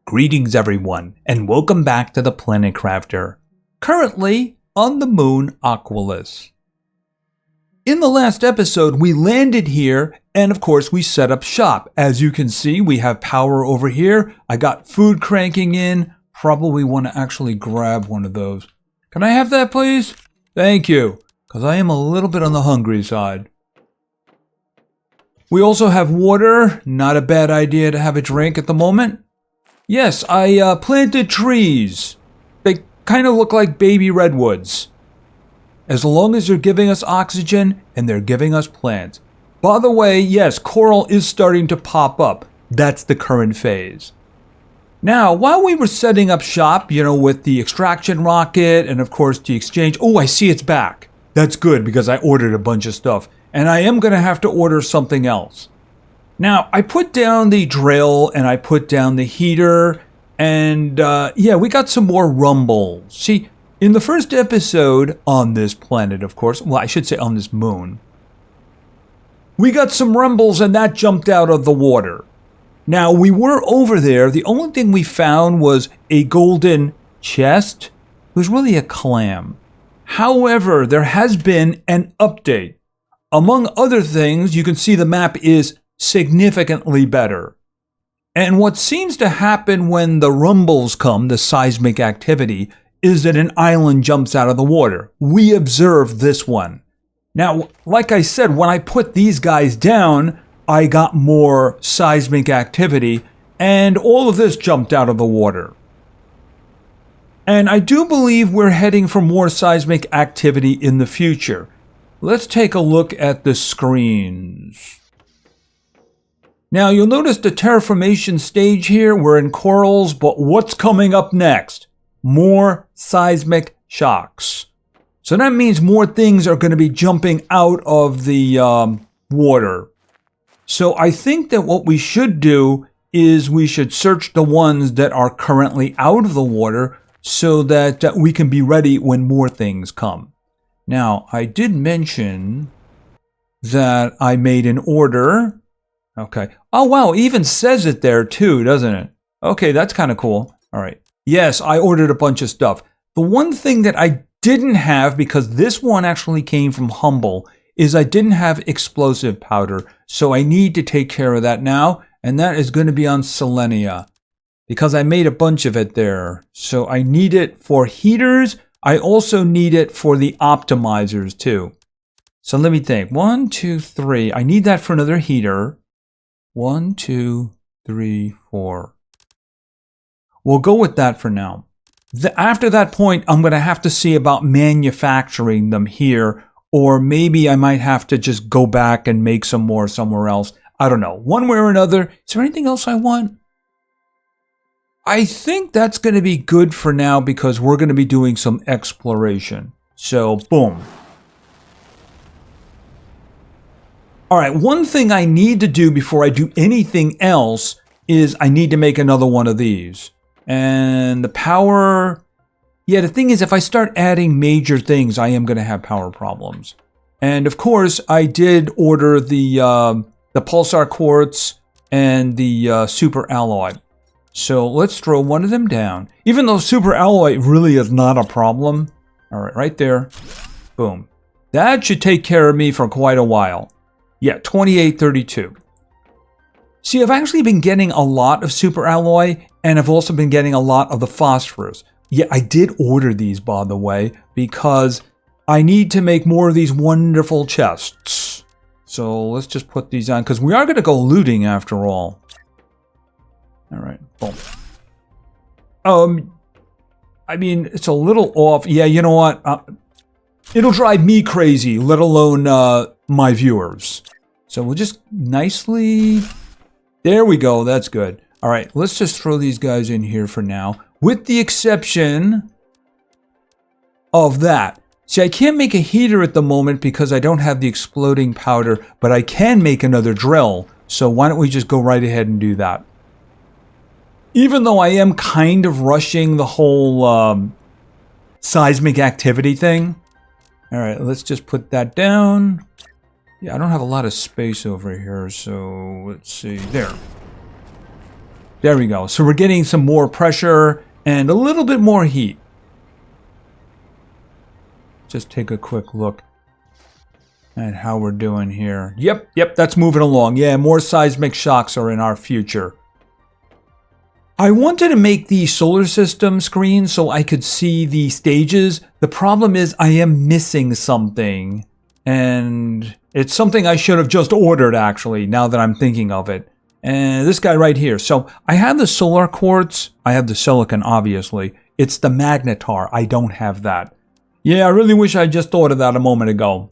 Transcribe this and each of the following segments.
Greetings everyone, and welcome back to the Planet Crafter, currently on the moon Aqualis. In the last episode, we landed here, and of course we set up shop. As you can see, we have power over here. I got food cranking in. Probably want to actually grab one of those. Can I have that, please? Thank you, because I am a little bit on the hungry side. We also have water. Not a bad idea to have a drink at the moment. Yes, I planted trees. They kind of look like baby redwoods. As long as they're giving us oxygen and they're giving us plants. By the way, yes, coral is starting to pop up. That's the current phase. Now, while we were setting up shop, with the extraction rocket and of course the exchange. Oh, I see it's back. That's good because I ordered a bunch of stuff. And I am going to have to order something else. Now, I put down the drill and I put down the heater and we got some more rumbles. See, in the first episode on this planet, of course, well, I should say on this moon, we got some rumbles and that jumped out of the water. Now, we were over there. The only thing we found was a golden chest. It was really a clam. However, there has been an update. Among other things, you can see the map is significantly better. And what seems to happen when the rumbles come, the seismic activity, is that an island jumps out of the water. We observed this one. Now, like I said, when I put these guys down, I got more seismic activity, and all of this jumped out of the water. And I do believe we're heading for more seismic activity in the future. Let's take a look at the screens. Now, you'll notice the terraformation stage here. We're in corals, but what's coming up next? More seismic shocks. So that means more things are going to be jumping out of the water. So I think that what we should do is we should search the ones that are currently out of the water so that we can be ready when more things come. Now, I did mention that I made an order. Okay. Oh, wow. It even says it there too, doesn't it? Okay, that's kind of cool. All right. Yes, I ordered a bunch of stuff. The one thing that I didn't have, because this one actually came from Humble, is I didn't have explosive powder. So I need to take care of that now. And that is going to be on Selenia, because I made a bunch of it there. So I need it for heaters. I also need it for the optimizers too. So let me think. 1, 2, 3. I need that for another heater. 1, 2, 3, 4. We'll go with that for now. After that point, I'm going to have to see about manufacturing them here, or maybe I might have to just go back and make some more somewhere else. I don't know. One way or another. Is there anything else I want? I think that's going to be good for now because we're going to be doing some exploration. So, boom. All right, one thing I need to do before I do anything else is I need to make another one of these. And the power... Yeah, the thing is, if I start adding major things, I am going to have power problems. And of course, I did order the pulsar quartz and the super alloy. So let's throw one of them down. Even though super alloy really is not a problem. All right, right there. Boom. That should take care of me for quite a while. Yeah, 2832. See, I've actually been getting a lot of super alloy, and I've also been getting a lot of the phosphorus. Yeah, I did order these, by the way, because I need to make more of these wonderful chests. So let's just put these on, because we are going to go looting after all. All right, boom. I mean, it's a little off. Yeah, you know what? It'll drive me crazy, let alone my viewers. So we'll just nicely... There we go. That's good. All right, let's just throw these guys in here for now, with the exception of that. See, I can't make a heater at the moment because I don't have the exploding powder, but I can make another drill. So why don't we just go right ahead and do that? Even though I am kind of rushing the whole seismic activity thing. All right, let's just put that down. Yeah, I don't have a lot of space over here, so let's see. There. There we go. So we're getting some more pressure and a little bit more heat. Just take a quick look at how we're doing here. Yep, that's moving along. Yeah, more seismic shocks are in our future. I wanted to make the solar system screen so I could see the stages. The problem is I am missing something. And it's something I should have just ordered, actually, now that I'm thinking of it. And this guy right here. So I have the solar quartz. I have the silicon, obviously. It's the magnetar. I don't have that. Yeah, I really wish I just thought of that a moment ago.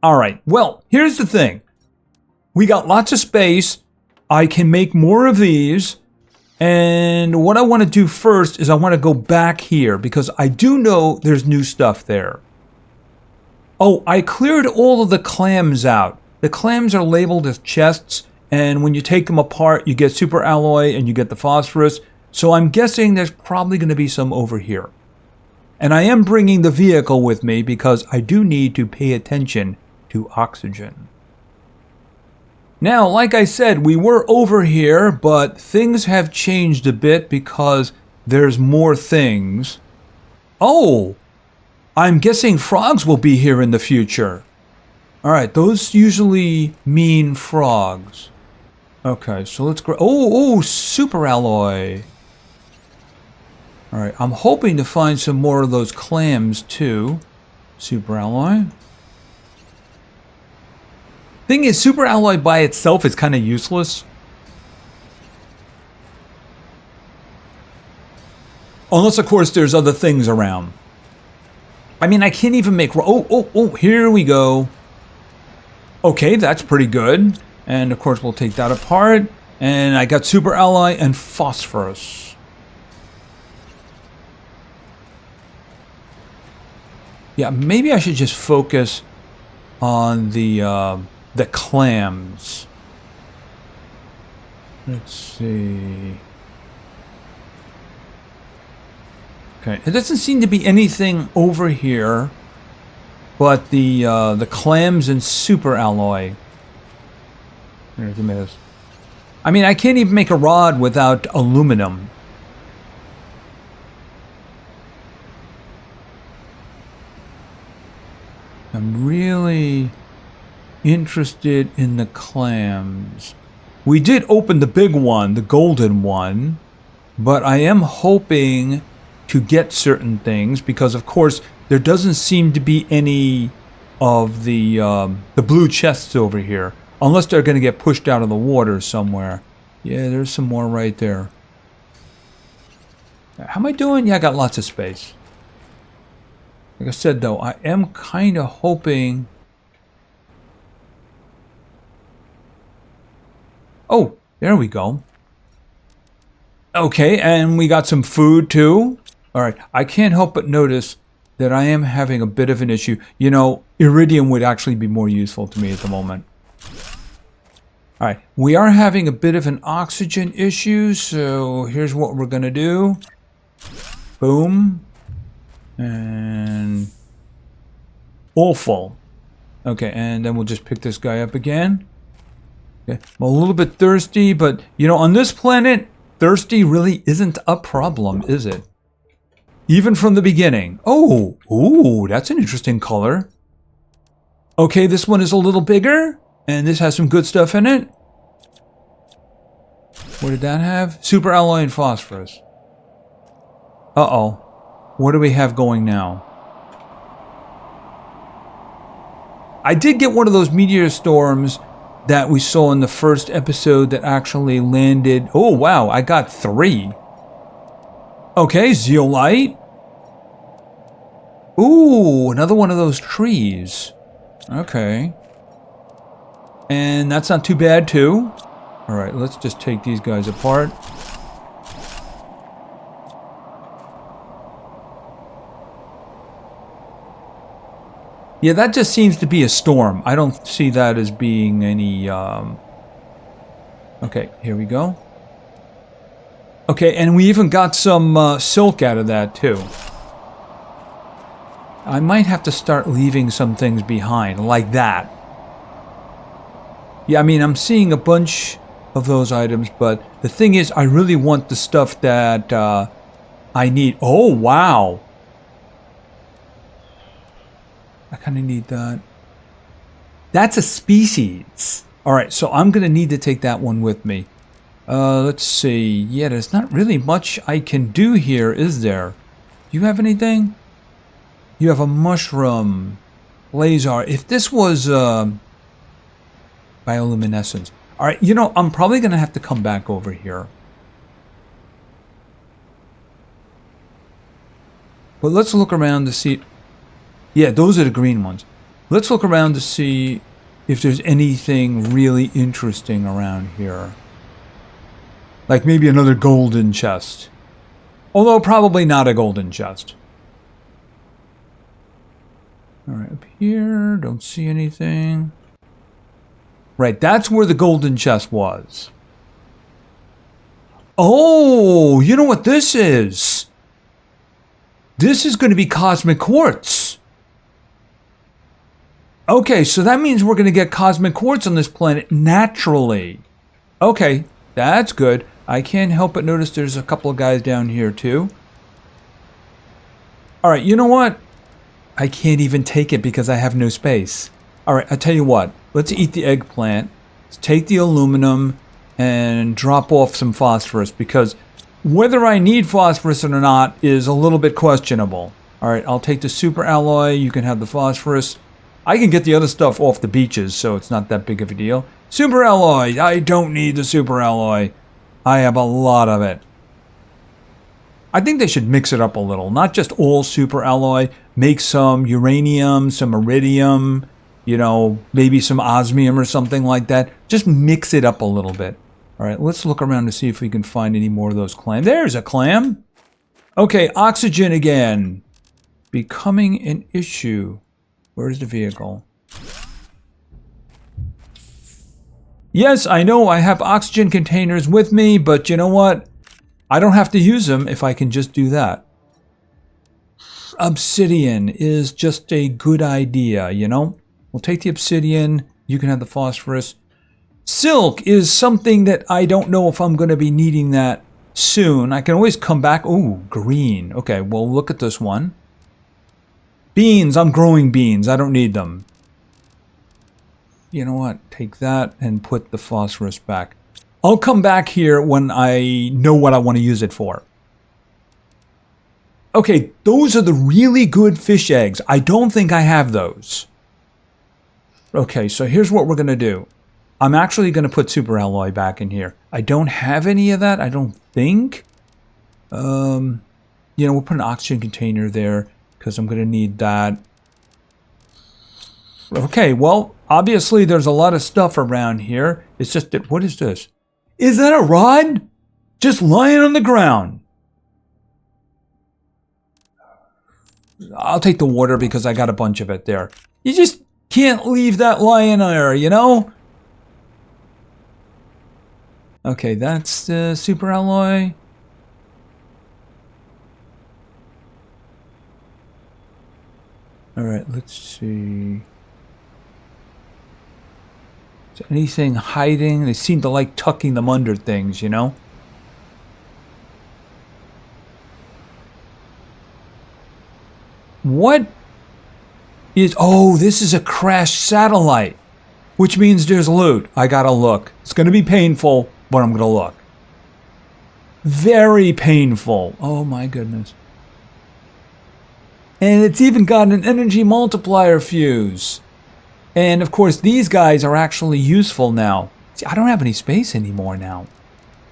All right. Well, here's the thing. We got lots of space. I can make more of these. And what I want to do first is I want to go back here because I do know there's new stuff there. Oh, I cleared all of the clams out. The clams are labeled as chests, and when you take them apart, you get super alloy and you get the phosphorus. So I'm guessing there's probably going to be some over here. And I am bringing the vehicle with me because I do need to pay attention to oxygen. Now, like I said, we were over here, but things have changed a bit because there's more things. Oh! I'm guessing frogs will be here in the future. Alright, those usually mean frogs. Okay, so let's go. Oh, super alloy. Alright, I'm hoping to find some more of those clams too. Super alloy. Thing is, super alloy by itself is kind of useless. Unless, of course, there's other things around. I mean, I can't even make... Oh, here we go. Okay, that's pretty good. And, of course, we'll take that apart. And I got super alloy and phosphorus. Yeah, maybe I should just focus on the clams. Let's see... Okay, it doesn't seem to be anything over here, but the clams and super alloy. Here, give me this. I mean, I can't even make a rod without aluminum. I'm really interested in the clams. We did open the big one, the golden one, but I am hoping to get certain things because, of course, there doesn't seem to be any of the blue chests over here, unless they're going to get pushed out of the water somewhere. Yeah, there's some more right there. How am I doing? Yeah, I got lots of space. Like I said, though, I am kind of hoping... Oh, there we go. Okay, and we got some food, too. Alright, I can't help but notice that I am having a bit of an issue. You know, iridium would actually be more useful to me at the moment. Alright, we are having a bit of an oxygen issue, so here's what we're gonna do. Boom. And... all full. Okay, and then we'll just pick this guy up again. Okay, I'm a little bit thirsty, but, you know, on this planet, thirsty really isn't a problem, is it? Even from the beginning. Oh, ooh, that's an interesting color. Okay, this one is a little bigger, and this has some good stuff in it. What did that have? Super alloy and phosphorus. Uh-oh. What do we have going now? I did get one of those meteor storms that we saw in the first episode that actually landed. Oh, wow, I got 3. Okay, zeolite. Ooh, another one of those trees. Okay. And that's not too bad, too. Alright, let's just take these guys apart. Yeah, that just seems to be a storm. I don't see that as being any... Okay, here we go. Okay, and we even got some silk out of that, too. I might have to start leaving some things behind, like that. Yeah, I mean, I'm seeing a bunch of those items, but the thing is, I really want the stuff that I need. Oh, wow. I kind of need that. That's a species. All right, so I'm going to need to take that one with me. Let's see. Yeah, there's not really much I can do here, is there? Do you have anything? You have a mushroom. Laser. If this was bioluminescence. All right, you know, I'm probably going to have to come back over here. But let's look around to see. Yeah, those are the green ones. Let's look around to see if there's anything really interesting around here. Like maybe another golden chest. Although probably not a golden chest. Alright, up here, don't see anything. Right, that's where the golden chest was. Oh, you know what this is? This is going to be cosmic quartz. Okay, so that means we're going to get cosmic quartz on this planet naturally. Okay, that's good. I can't help but notice there's a couple of guys down here too. Alright, you know what? I can't even take it because I have no space. Alright, I'll tell you what. Let's eat the eggplant. Let's take the aluminum and drop off some phosphorus because whether I need phosphorus or not is a little bit questionable. Alright, I'll take the super alloy. You can have the phosphorus. I can get the other stuff off the beaches, so it's not that big of a deal. Super alloy! I don't need the super alloy. I have a lot of it. I think they should mix it up a little. Not just all super alloy. Make some uranium, some iridium, you know, maybe some osmium or something like that. Just mix it up a little bit. All right, let's look around to see if we can find any more of those clams. There's a clam. Okay, oxygen again. Becoming an issue. Where's the vehicle? Yes, I know I have oxygen containers with me, but you know what? I don't have to use them if I can just do that. Obsidian is just a good idea, you know? We'll take the obsidian. You can have the phosphorus. Silk is something that I don't know if I'm going to be needing that soon. I can always come back. Ooh, green. Okay, well, look at this one. Beans. I'm growing beans. I don't need them. You know what? Take that and put the phosphorus back. I'll come back here when I know what I want to use it for. Okay, those are the really good fish eggs. I don't think I have those. Okay, so here's what we're going to do. I'm actually going to put super alloy back in here. I don't have any of that, I don't think. You know, we'll put an oxygen container there because I'm going to need that. Okay, well, obviously there's a lot of stuff around here. It's just that, what is this? Is that a rod? Just lying on the ground. I'll take the water because I got a bunch of it there. You just can't leave that lying there, you know? Okay, that's the super alloy. Alright, let's see. Is there anything hiding? They seem to like tucking them under things, you know? What is... Oh, this is a crashed satellite. Which means there's loot. I gotta look. It's gonna be painful, but I'm gonna look. Very painful. Oh my goodness. And it's even got an energy multiplier fuse. And of course, these guys are actually useful now. See, I don't have any space anymore now.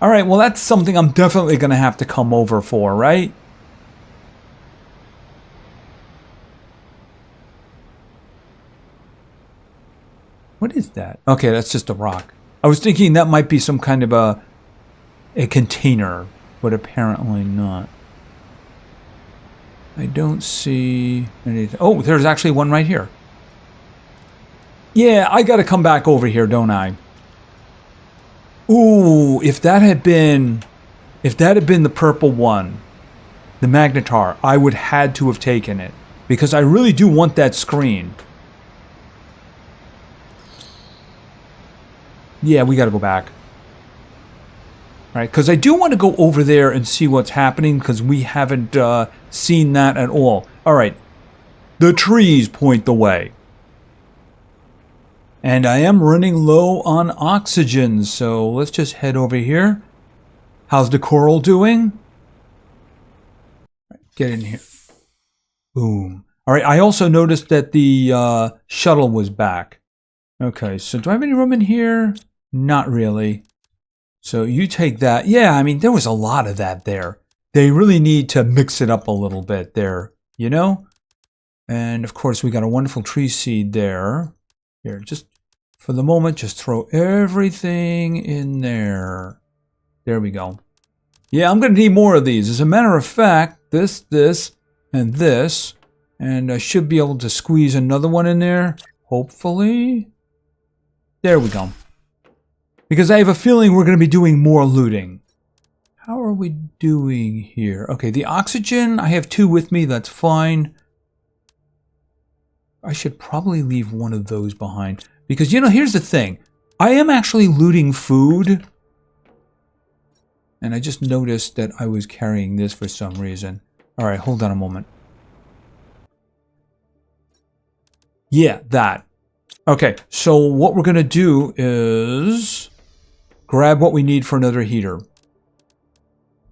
Alright, well that's something I'm definitely gonna have to come over for, right? What is that? Okay, that's just a rock. I was thinking that might be some kind of a container, but apparently not. I don't see anything. Oh, there's actually one right here. Yeah, I gotta come back over here, don't I? Ooh, if that had been the purple one, the magnetar, I would had to have taken it because I really do want that screen. Yeah, we gotta go back. right? Because I do want to go over there and see what's happening because we haven't seen that at all. All right, the trees point the way. And I am running low on oxygen, so let's just head over here. How's the coral doing? Get in here. Boom. All right, I also noticed that the shuttle was back. Okay, so do I have any room in here? Not really. So you take that. Yeah, I mean, there was a lot of that there. They really need to mix it up a little bit there, you know? And of course, we got a wonderful tree seed there. Here, just for the moment, just throw everything in there. There we go. Yeah, I'm going to need more of these. As a matter of fact, this, and this. And I should be able to squeeze another one in there. Hopefully. There we go. Because I have a feeling we're going to be doing more looting. How are we doing here? Okay, the oxygen, I have 2 with me. That's fine. I should probably leave one of those behind. Because, you know, here's the thing. I am actually looting food. And I just noticed that I was carrying this for some reason. All right, hold on a moment. Yeah, that. Okay, so what we're going to do is grab what we need for another heater.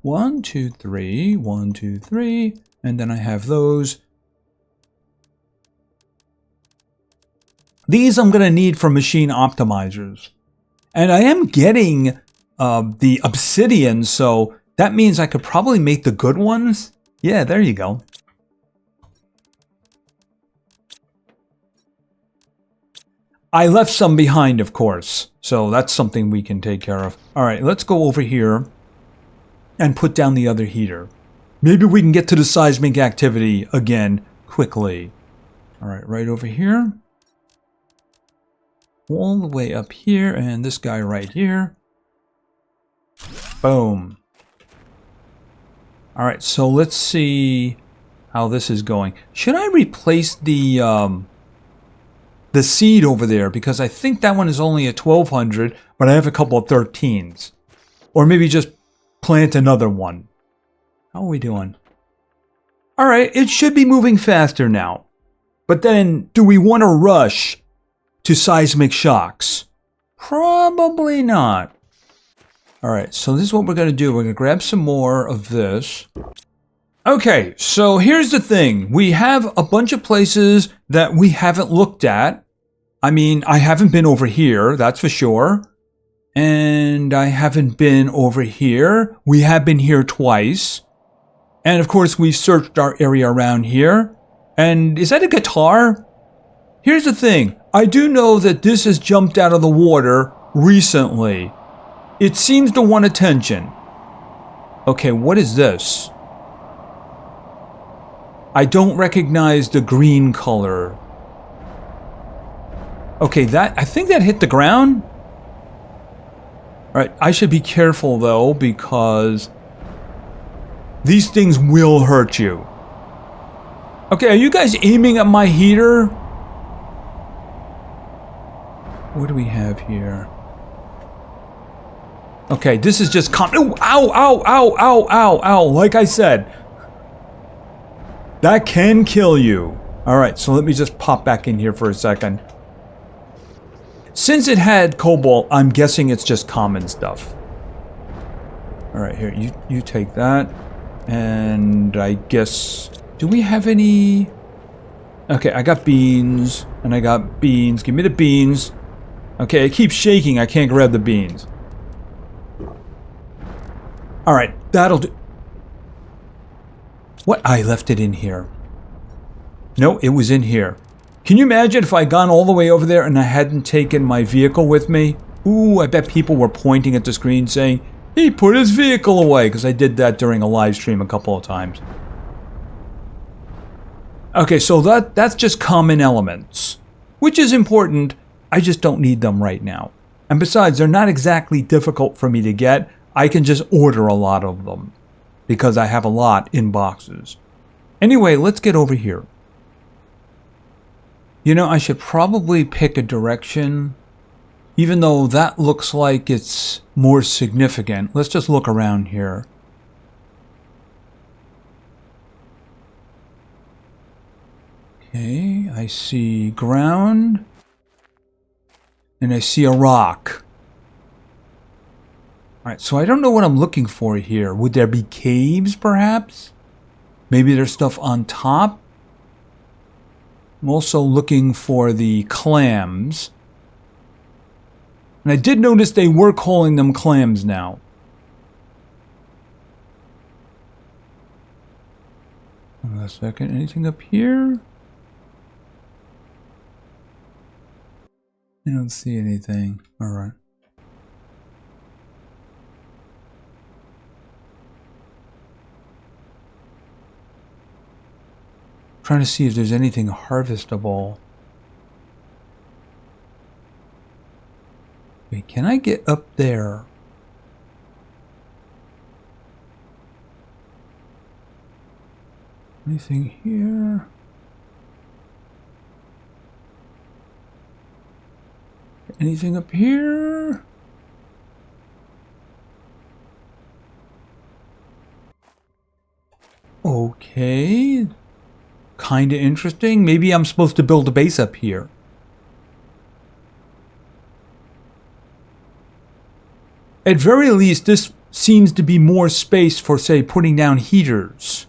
1, 2, 3, 1, 2, 3, and then I have those. These I'm going to need for machine optimizers. And I am getting the obsidian, so that means I could probably make the good ones. Yeah, there you go. I left some behind, of course, so that's something we can take care of. All right, let's go over here and put down the other heater. Maybe we can get to the seismic activity again quickly. All right, right over here. All the way up here, and this guy right here. Boom. All right, so let's see how this is going. Should I replace the seed over there? Because I think that one is only a 1200, but I have a couple of 13s. Or maybe just plant another one. How are we doing? All right, it should be moving faster now. But then, do we want to rush to seismic shocks? Probably not. All right, so this is what we're going to do. We're going to grab some more of this. Okay, so here's the thing. We have a bunch of places that we haven't looked at. I mean, I haven't been over here, that's for sure. And I haven't been over here. We have been here twice. And of course, we searched our area around here. And is that a guitar? Here's the thing. I do know that this has jumped out of the water recently. It seems to want attention. Okay, what is this? I don't recognize the green color. Okay, I think that hit the ground. All right, I should be careful though, because these things will hurt you. Okay, are you guys aiming at my heater? What do we have here? Okay, this is just ow, ow, ow, ow, ow, ow. Like I said, that can kill you. All right, so let me just pop back in here for a second. Since it had cobalt, I'm guessing it's just common stuff. All right, here, you take that. And I guess, do we have any? Okay, I got beans, and I got beans. Give me the beans. Okay, it keeps shaking. I can't grab the beans. All right, that'll do. What? I left it in here. No, it was in here. Can you imagine if I'd gone all the way over there and I hadn't taken my vehicle with me? Ooh, I bet people were pointing at the screen saying, he put his vehicle away, because I did that during a live stream a couple of times. Okay, so that's just common elements, which is important. I just don't need them right now. And besides, they're not exactly difficult for me to get. I can just order a lot of them because I have a lot in boxes. Anyway, let's get over here. You know, I should probably pick a direction Even though that looks like it's more significant. Let's just look around here. Okay, I see ground. And I see a rock. Alright, so I don't know what I'm looking for here. Would there be caves, perhaps? Maybe there's stuff on top? I'm also looking for the clams. And I did notice they were calling them clams now. Hold on a second. Anything up here? I don't see anything. Alright. Trying to see if there's anything harvestable. Wait, can I get up there? Anything here? Anything up here? Okay. Kinda interesting. Maybe I'm supposed to build a base up here. At very least, this seems to be more space for, say, putting down heaters.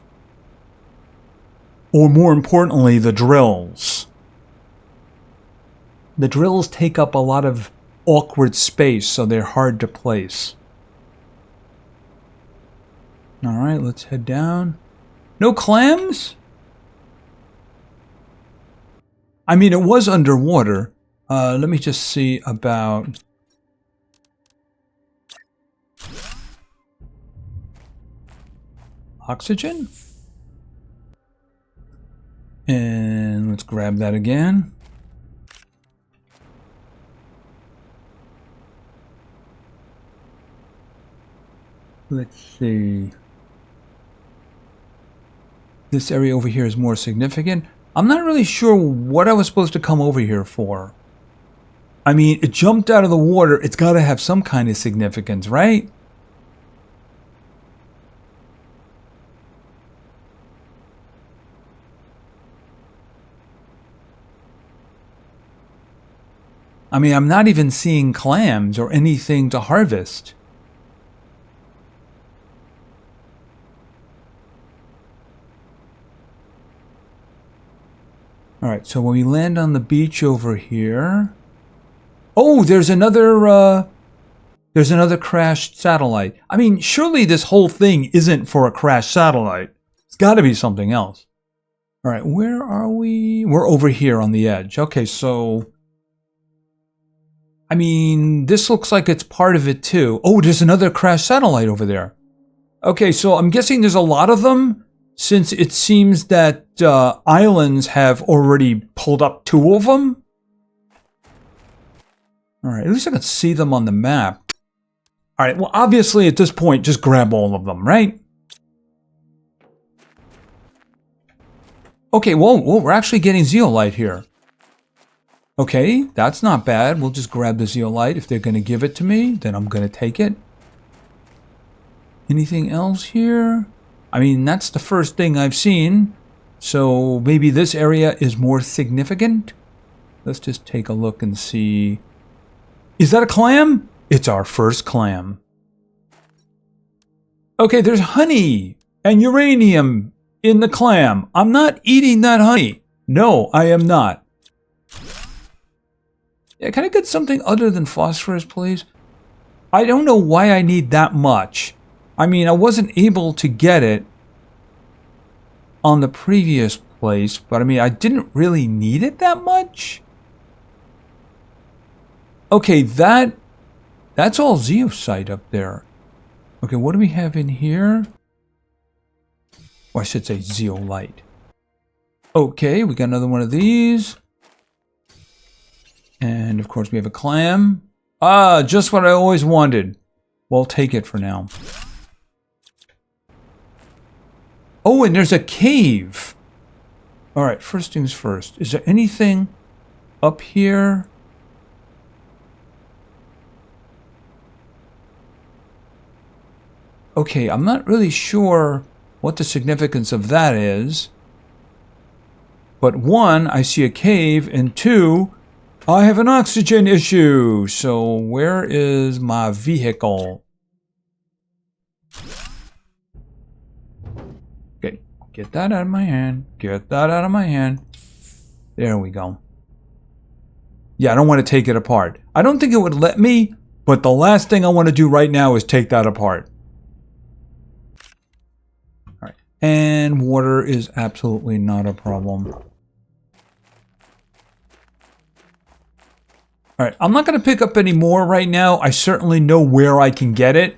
Or more importantly, the drills. The drills take up a lot of awkward space, so they're hard to place. Alright, let's head down. No clams? I mean, it was underwater. Let me just see about... oxygen? And let's grab that again. Let's see. This area over here is more significant. I'm not really sure what I was supposed to come over here for. I mean, it jumped out of the water. It's got to have some kind of significance, right? I mean, I'm not even seeing clams or anything to harvest. Alright, so when we land on the beach over here... Oh, there's another crashed satellite. I mean, surely this whole thing isn't for a crashed satellite. It's got to be something else. Alright, where are we? We're over here on the edge. Okay, so... I mean, this looks like it's part of it too. Oh, there's another crashed satellite over there. Okay, so I'm guessing there's a lot of them, since it seems that islands have already pulled up 2 of them. Alright, at least I can see them on the map. Alright, well, obviously at this point, just grab all of them, right? Okay, well, we're actually getting zeolite here. Okay, that's not bad. We'll just grab the zeolite. If they're going to give it to me, then I'm going to take it. Anything else here? I mean, that's the first thing I've seen. So maybe this area is more significant. Let's just take a look and see. Is that a clam? It's our first clam. Okay, there's honey and uranium in the clam. I'm not eating that honey. No, I am not. Yeah, can I get something other than phosphorus, please? I don't know why I need that much. I mean, I wasn't able to get it on the previous place, but I mean, I didn't really need it that much. Okay, that's all zeolite up there. Okay, what do we have in here? Or I should say zeolite. Okay, we got another one of these. And of course we have a clam. Ah, just what I always wanted. Well, take it for now. Oh, and there's a cave. All right, first things first. Is there anything up here? Okay, I'm not really sure what the significance of that is. But one, I see a cave, and two, I have an oxygen issue. So where is my vehicle? Okay, get that out of my hand. Get that out of my hand. There we go. Yeah, I don't want to take it apart. I don't think it would let me, but the last thing I want to do right now is take that apart. All right, and water is absolutely not a problem. All right, I'm not going to pick up any more right now. I certainly know where I can get it.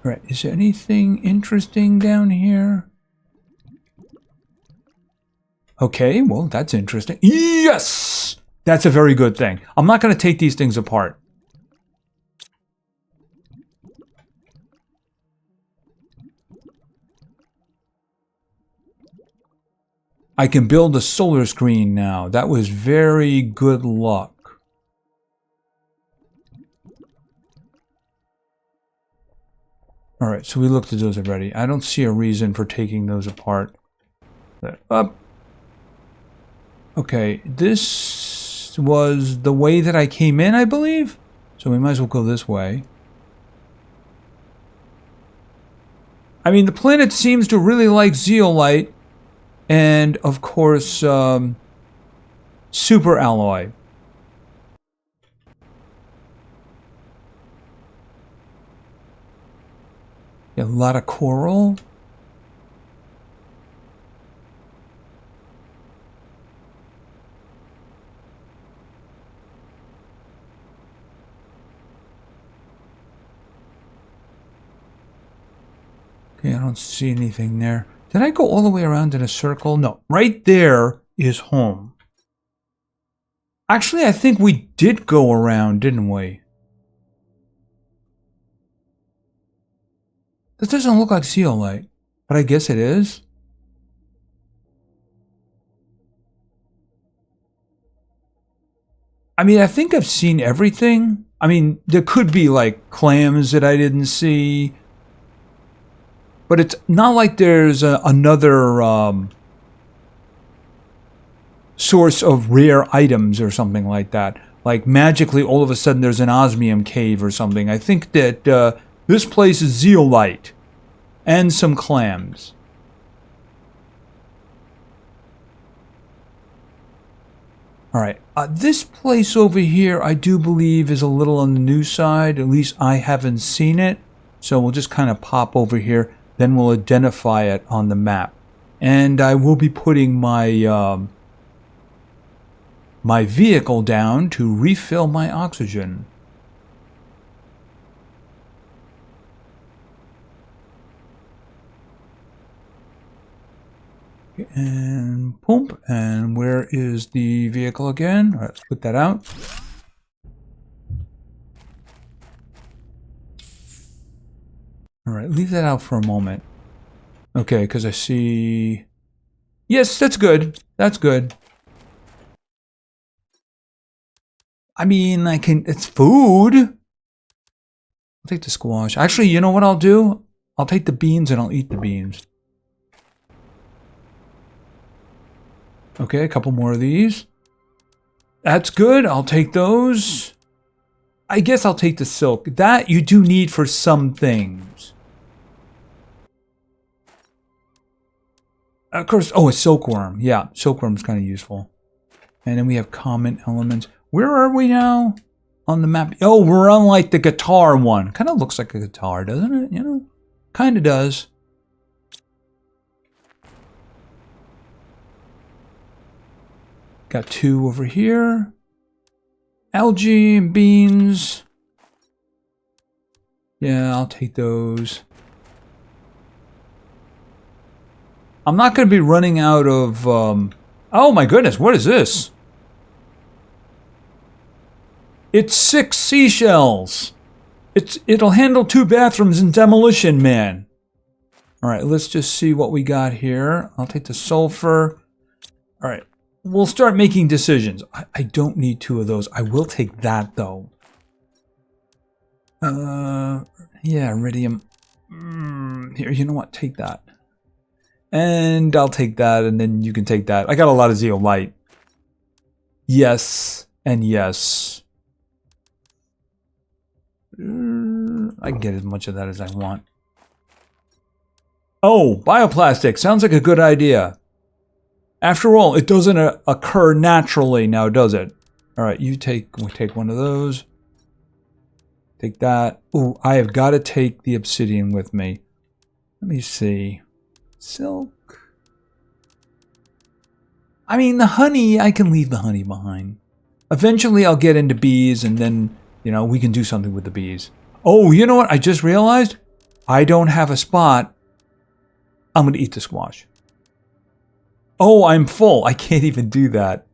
All right, is there anything interesting down here? Okay, well, that's interesting. Yes! That's a very good thing. I'm not going to take these things apart. I can build a solar screen now. That was very good luck. All right, so we looked at those already. I don't see a reason for taking those apart. Up. Okay, this was the way that I came in, I believe. So we might as well go this way. I mean, the planet seems to really like zeolite. And, of course, super alloy. A lot of coral. Okay, I don't see anything there. Did I go all the way around in a circle? No, right there is home. Actually, I think we did go around, didn't we? This doesn't look like zeolite, but I guess it is. I mean, I think I've seen everything. I mean, there could be like clams that I didn't see. But it's not like there's another source of rare items or something like that. Like magically, all of a sudden, there's an osmium cave or something. I think that this place is zeolite and some clams. All right, this place over here, I do believe, is a little on the new side. At least I haven't seen it. So we'll just kind of pop over here. Then we'll identify it on the map. And I will be putting my my vehicle down to refill my oxygen. And boom. And where is the vehicle again? All right, let's put that out. All right, leave that out for a moment. Okay, because I see... Yes, that's good. That's good. I mean, I can... It's food. I'll take the squash. Actually, you know what I'll do? I'll take the beans and I'll eat the beans. Okay, a couple more of these. That's good. I'll take those. I guess I'll take the silk. That you do need for some things. Of course, oh, a silkworm. Yeah, silkworm's kind of useful. And then we have common elements. Where are we now on the map? Oh, we're on like the guitar one. Kind of looks like a guitar, doesn't it? You know, kind of does. Got two over here. Algae and beans. Yeah, I'll take those. I'm not going to be running out of... Oh my goodness, what is this? It's 6 seashells. It'll handle 2 bathrooms in Demolition Man. Alright, let's just see what we got here. I'll take the sulfur. Alright, we'll start making decisions. I don't need 2 of those. I will take that though. Yeah, iridium. Here, you know what? Take that. And I'll take that, and then you can take that. I got a lot of zeolite. Yes, and yes. I can get as much of that as I want. Oh, bioplastic. Sounds like a good idea. After all, it doesn't occur naturally now, does it? All right, we'll take one of those. Take that. Ooh, I have got to take the obsidian with me. Let me see. Silk. I mean, the honey, I can leave the honey behind. Eventually, I'll get into bees, and then, you know, we can do something with the bees. Oh, you know what? I just realized I don't have a spot. I'm going to eat the squash. Oh, I'm full. I can't even do that.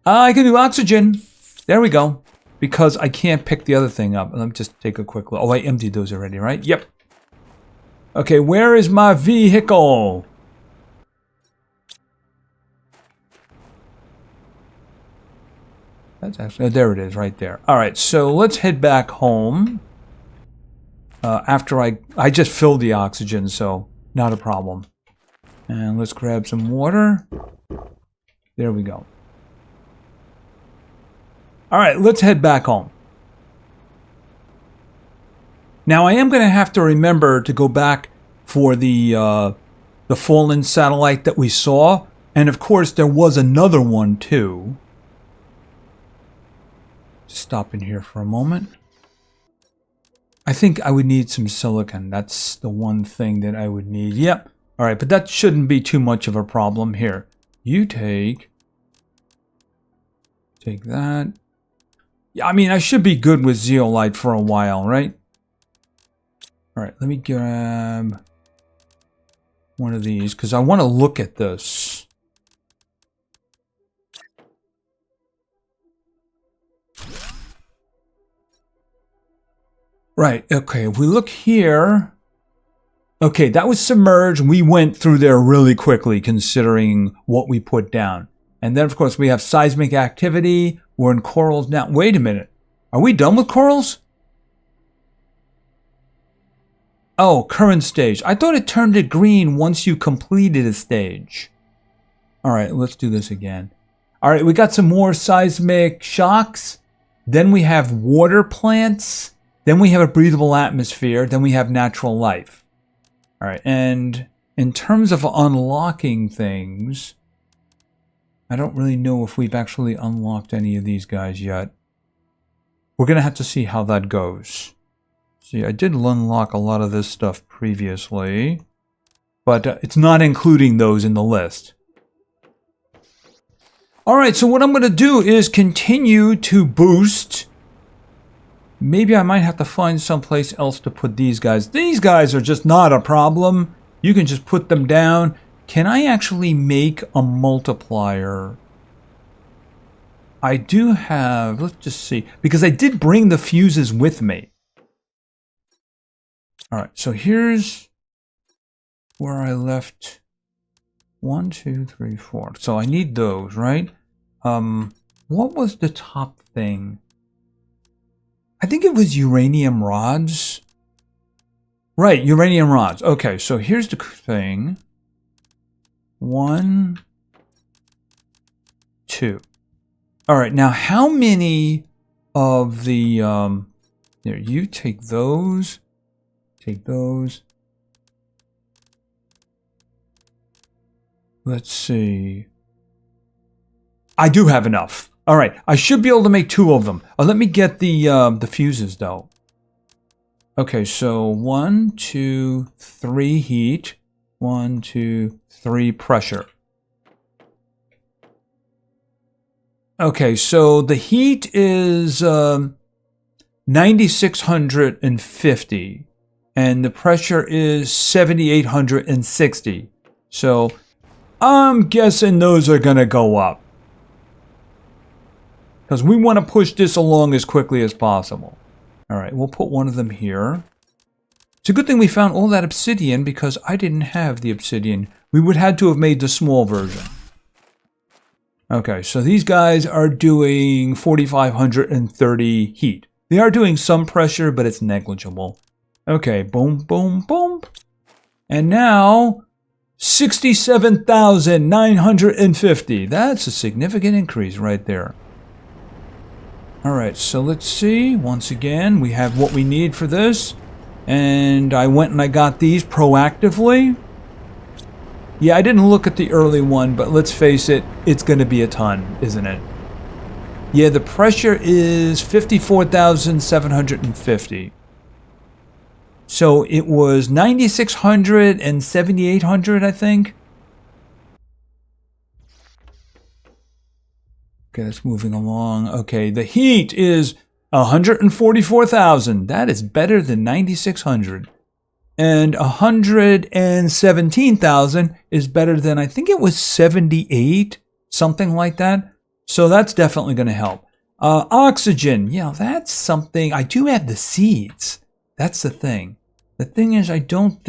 I can do oxygen. There we go. Because I can't pick the other thing up. Let me just take a quick look. Oh, I emptied those already, right? Yep. Okay, where is my vehicle? That's actually, oh, there it is, right there. All right, so let's head back home. After I just filled the oxygen, so not a problem. And let's grab some water. There we go. All right, let's head back home. Now, I am going to have to remember to go back for the fallen satellite that we saw. And, of course, there was another one, too. Just stop in here for a moment. I think I would need some silicon. That's the one thing that I would need. Yep. All right, but that shouldn't be too much of a problem here. You take that. Yeah, I mean, I should be good with zeolite for a while, right? All right, let me grab one of these because I want to look at this. Right, okay, if we look here, okay, that was submerged. We went through there really quickly considering what we put down. And then, of course, we have seismic activity. We're in corals now. Wait a minute. Are we done with corals? Oh, current stage. I thought it turned it green once you completed a stage. All right, let's do this again. All right, we got some more seismic shocks. Then we have water plants. Then we have a breathable atmosphere. Then we have natural life. All right, and in terms of unlocking things, I don't really know if we've actually unlocked any of these guys yet. We're going to have to see how that goes. See, I did unlock a lot of this stuff previously, but it's not including those in the list. All right, so what I'm going to do is continue to boost. Maybe I might have to find someplace else to put these guys. These guys are just not a problem. You can just put them down. Can I actually make a multiplier? I do have, let's just see, because I did bring the fuses with me. All right, so here's where I left 1, 2, 3, 4. So I need those, right? What was the top thing? I think it was uranium rods. Right, uranium rods. Okay, so here's the thing. 1, 2. All right, now how many of the, there, you take those, take those. Let's see. I do have enough. All right, I should be able to make 2 of them. Let me get the fuses though. Okay, so 1, 2, 3 heat. 1, 2, 3 pressure. Okay, so the heat is 9,650 and the pressure is 7,860. So I'm guessing those are going to go up because we want to push this along as quickly as possible. All right, we'll put one of them here. It's a good thing we found all that obsidian because I didn't have the obsidian. We would have had to have made the small version. Okay, so these guys are doing 4,530 heat. They are doing some pressure, but it's negligible. Okay, boom, boom, boom. And now 67,950. That's a significant increase right there. All right, so let's see. Once again, we have what we need for this. And I went and I got these proactively. Yeah, I didn't look at the early one, but let's face it, it's going to be a ton, isn't it? Yeah, the pressure is 54,750. So it was 9,600 and 7,800, I think. Okay, that's moving along. Okay, the heat is 144,000. That is better than 9,600. And 117,000 is better than, I think it was 78, something like that. So that's definitely going to help. Oxygen, yeah, that's something. I do have the seeds. That's the thing. The thing is, I don't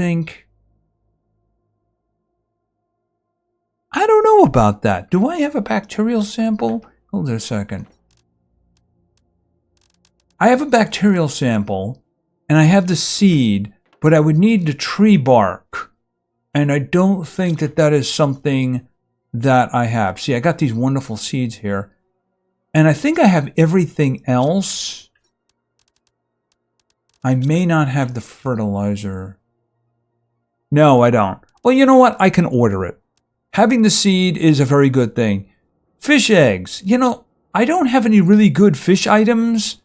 know about that. Do I have a bacterial sample? Hold on a second. I have a bacterial sample, and I have the seed, but I would need the tree bark. And I don't think that that is something that I have. See, I got these wonderful seeds here. And I think I have everything else. I may not have the fertilizer. No, I don't. Well, you know what? I can order it. Having the seed is a very good thing. Fish eggs. You know, I don't have any really good fish items.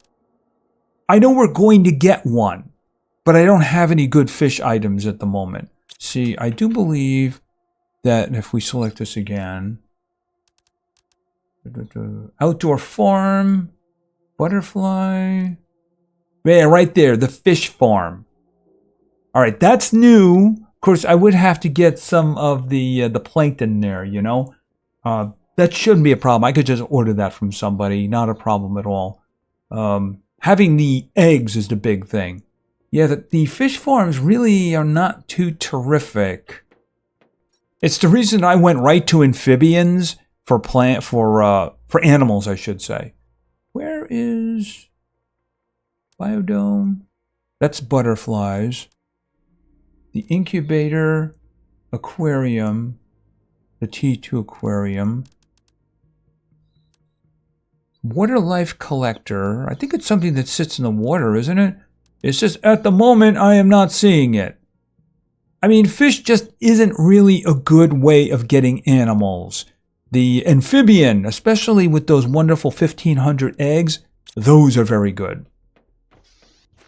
I know we're going to get one, but I don't have any good fish items at the moment. See, I do believe that if we select this again, outdoor farm, butterfly, yeah, right there, the fish farm. All right, that's new. Of course, I would have to get some of the plankton there, you know. That shouldn't be a problem. I could just order that from somebody, not a problem at all. Having the eggs is the big thing. Yeah, the fish farms really are not too terrific. It's the reason I went right to amphibians for animals, I should say. Where is biodome? That's butterflies. The incubator, aquarium, the T2 aquarium. Water life collector. I think it's something that sits in the water, isn't it? It's just at the moment I am not seeing it. I mean, fish just isn't really a good way of getting animals. The amphibian, especially with those wonderful 1,500 eggs, those are very good.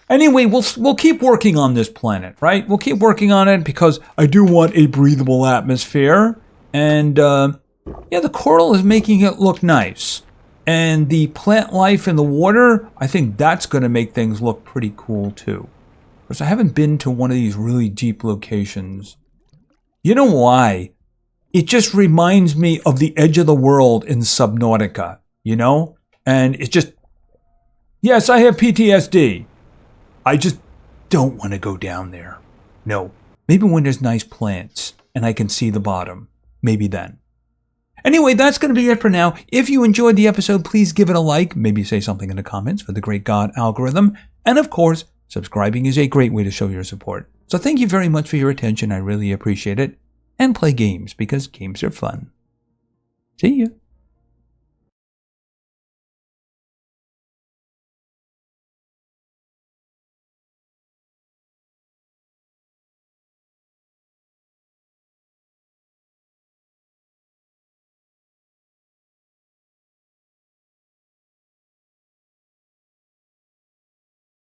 Anyway, we'll keep working on this planet, right? We'll keep working on it because I do want a breathable atmosphere. And yeah, the coral is making it look nice. And the plant life in the water, I think that's going to make things look pretty cool too. Because I haven't been to one of these really deep locations. You know why? It just reminds me of the edge of the world in Subnautica, you know? And it's just, yes, I have PTSD. I just don't want to go down there. No. Maybe when there's nice plants and I can see the bottom. Maybe then. Anyway, that's going to be it for now. If you enjoyed the episode, please give it a like. Maybe say something in the comments for the great God algorithm. And of course, subscribing is a great way to show your support. So thank you very much for your attention. I really appreciate it. And play games because games are fun. See ya.